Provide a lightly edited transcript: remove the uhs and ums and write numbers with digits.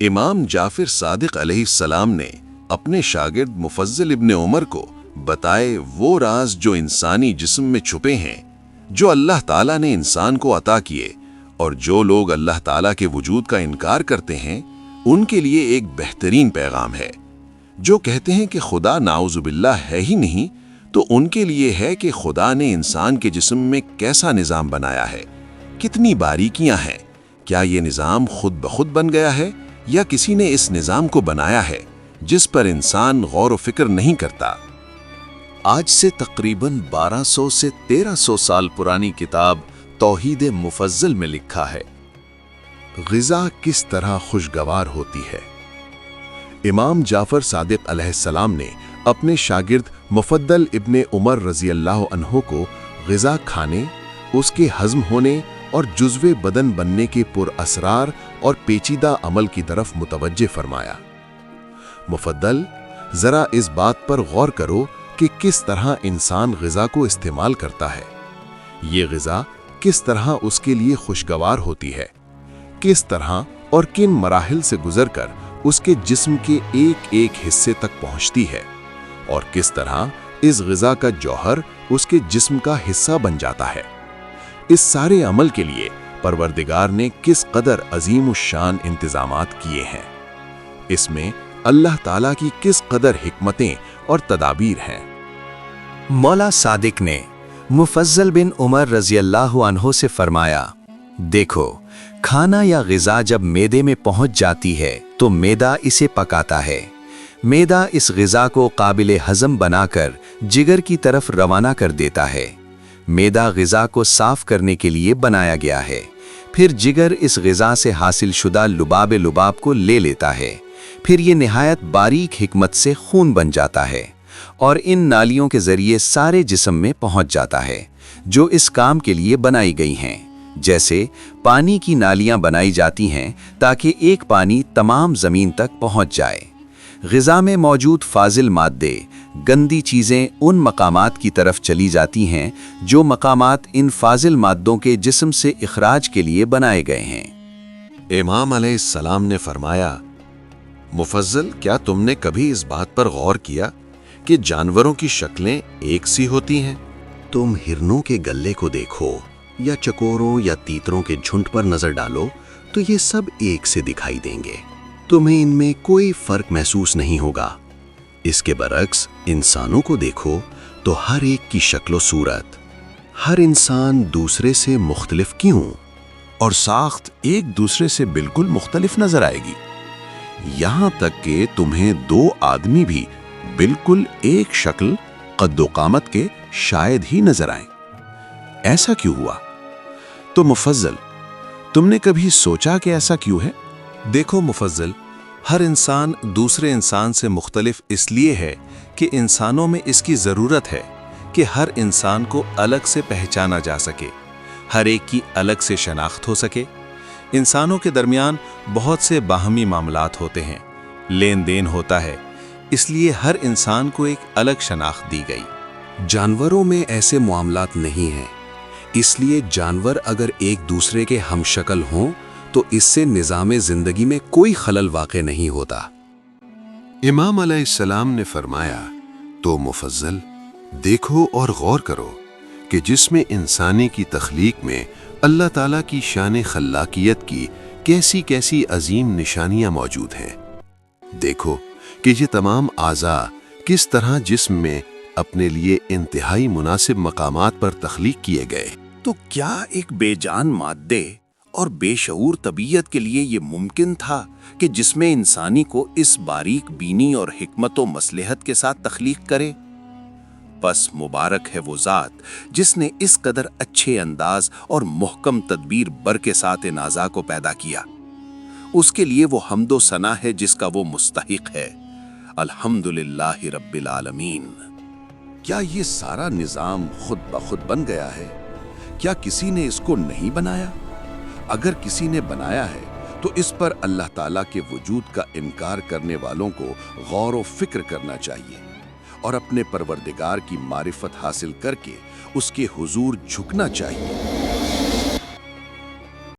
امام جعفر صادق علیہ السلام نے اپنے شاگرد مفضل ابن عمر کو بتائے وہ راز جو انسانی جسم میں چھپے ہیں، جو اللہ تعالیٰ نے انسان کو عطا کیے، اور جو لوگ اللہ تعالیٰ کے وجود کا انکار کرتے ہیں ان کے لیے ایک بہترین پیغام ہے۔ جو کہتے ہیں کہ خدا نعوذ باللہ ہے ہی نہیں، تو ان کے لیے ہے کہ خدا نے انسان کے جسم میں کیسا نظام بنایا ہے، کتنی باریکیاں ہیں، کیا یہ نظام خود بخود بن گیا ہے یا کسی نے اس نظام کو بنایا ہے جس پر انسان غور و فکر نہیں کرتا۔ آج سے تقریباً 1200 سے 1300 سال پرانی کتاب توحید مفضل میں لکھا ہے، غذا کس طرح خوشگوار ہوتی ہے۔ امام جعفر صادق علیہ السلام نے اپنے شاگرد مفضل ابن عمر رضی اللہ عنہ کو غذا کھانے، اس کے ہضم ہونے اور جزو بدن بننے کے پر اسرار اور پیچیدہ عمل کی طرف متوجہ فرمایا۔ مفضل، ذرا اس بات پر غور کرو کہ کس طرح انسان غذا کو استعمال کرتا ہے۔ یہ غذا کس طرح اس کے لیے خوشگوار ہوتی ہے، کس طرح اور کن مراحل سے گزر کر اس کے جسم کے ایک ایک حصے تک پہنچتی ہے، اور کس طرح اس غذا کا جوہر اس کے جسم کا حصہ بن جاتا ہے۔ اس سارے عمل کے لیے پروردگار نے کس قدر عظیم الشان انتظامات کیے ہیں، اس میں اللہ تعالیٰ کی کس قدر حکمتیں اور تدابیر ہیں۔ مولا صادق نے مفضل بن عمر رضی اللہ عنہ سے فرمایا، دیکھو، کھانا یا غذا جب معدے میں پہنچ جاتی ہے تو معدہ اسے پکاتا ہے۔ معدہ اس غذا کو قابل ہضم بنا کر جگر کی طرف روانہ کر دیتا ہے۔ معدہ غذا کو صاف کرنے کے لیے بنایا گیا ہے۔ پھر جگر اس غذا سے حاصل شدہ لباب کو لے لیتا ہے۔ پھر یہ نہایت باریک حکمت سے خون بن جاتا ہے اور ان نالیوں کے ذریعے سارے جسم میں پہنچ جاتا ہے جو اس کام کے لیے بنائی گئی ہیں۔ جیسے پانی کی نالیاں بنائی جاتی ہیں تاکہ ایک پانی تمام زمین تک پہنچ جائے۔ غذا میں موجود فاضل مادے، گندی چیزیں ان مقامات کی طرف چلی جاتی ہیں جو مقامات ان فاضل مادوں کے جسم سے اخراج کے لیے بنائے گئے ہیں۔ امام علیہ السلام نے فرمایا، مفضل، کیا تم نے کبھی اس بات پر غور کیا کہ جانوروں کی شکلیں ایک سی ہوتی ہیں؟ تم ہرنوں کے گلے کو دیکھو یا چکوروں یا تیتروں کے جھنڈ پر نظر ڈالو تو یہ سب ایک سے دکھائی دیں گے، تمہیں ان میں کوئی فرق محسوس نہیں ہوگا۔ اس کے برعکس انسانوں کو دیکھو تو ہر ایک کی شکل و صورت، ہر انسان دوسرے سے مختلف کیوں اور ساخت ایک دوسرے سے بالکل مختلف نظر آئے گی، یہاں تک کہ تمہیں دو آدمی بھی بالکل ایک شکل، قد و قامت کے شاید ہی نظر آئیں۔ ایسا کیوں ہوا؟ تو مفضل، تم نے کبھی سوچا کہ ایسا کیوں ہے؟ دیکھو مفضل، ہر انسان دوسرے انسان سے مختلف اس لیے ہے کہ انسانوں میں اس کی ضرورت ہے کہ ہر انسان کو الگ سے پہچانا جا سکے، ہر ایک کی الگ سے شناخت ہو سکے۔ انسانوں کے درمیان بہت سے باہمی معاملات ہوتے ہیں، لین دین ہوتا ہے، اس لیے ہر انسان کو ایک الگ شناخت دی گئی۔ جانوروں میں ایسے معاملات نہیں ہیں، اس لیے جانور اگر ایک دوسرے کے ہم شکل ہوں تو اس سے نظام زندگی میں کوئی خلل واقع نہیں ہوتا۔ امام علیہ السلام نے فرمایا، تو مفضل، دیکھو اور غور کرو کہ جسم انسانی کی تخلیق میں اللہ تعالیٰ کی شان خلاقیت کی کیسی کیسی عظیم نشانیاں موجود ہیں۔ دیکھو کہ یہ تمام اعضاء کس طرح جسم میں اپنے لیے انتہائی مناسب مقامات پر تخلیق کیے گئے۔ تو کیا ایک بے جان مادے اور بے شعور طبیعت کے لیے یہ ممکن تھا کہ جسم انسانی کو اس باریک بینی اور حکمت و مصلحت کے ساتھ تخلیق کرے؟ پس مبارک ہے وہ ذات جس نے اس قدر اچھے انداز اور محکم تدبیر بر کے ساتھ ان اعضاء کو پیدا کیا۔ اس کے لیے وہ حمد و ثنا ہے جس کا وہ مستحق ہے۔ الحمدللہ رب العالمین۔ کیا یہ سارا نظام خود بخود بن گیا ہے؟ کیا کسی نے اس کو نہیں بنایا؟ اگر کسی نے بنایا ہے تو اس پر اللہ تعالیٰ کے وجود کا انکار کرنے والوں کو غور و فکر کرنا چاہیے اور اپنے پروردگار کی معرفت حاصل کر کے اس کے حضور جھکنا چاہیے۔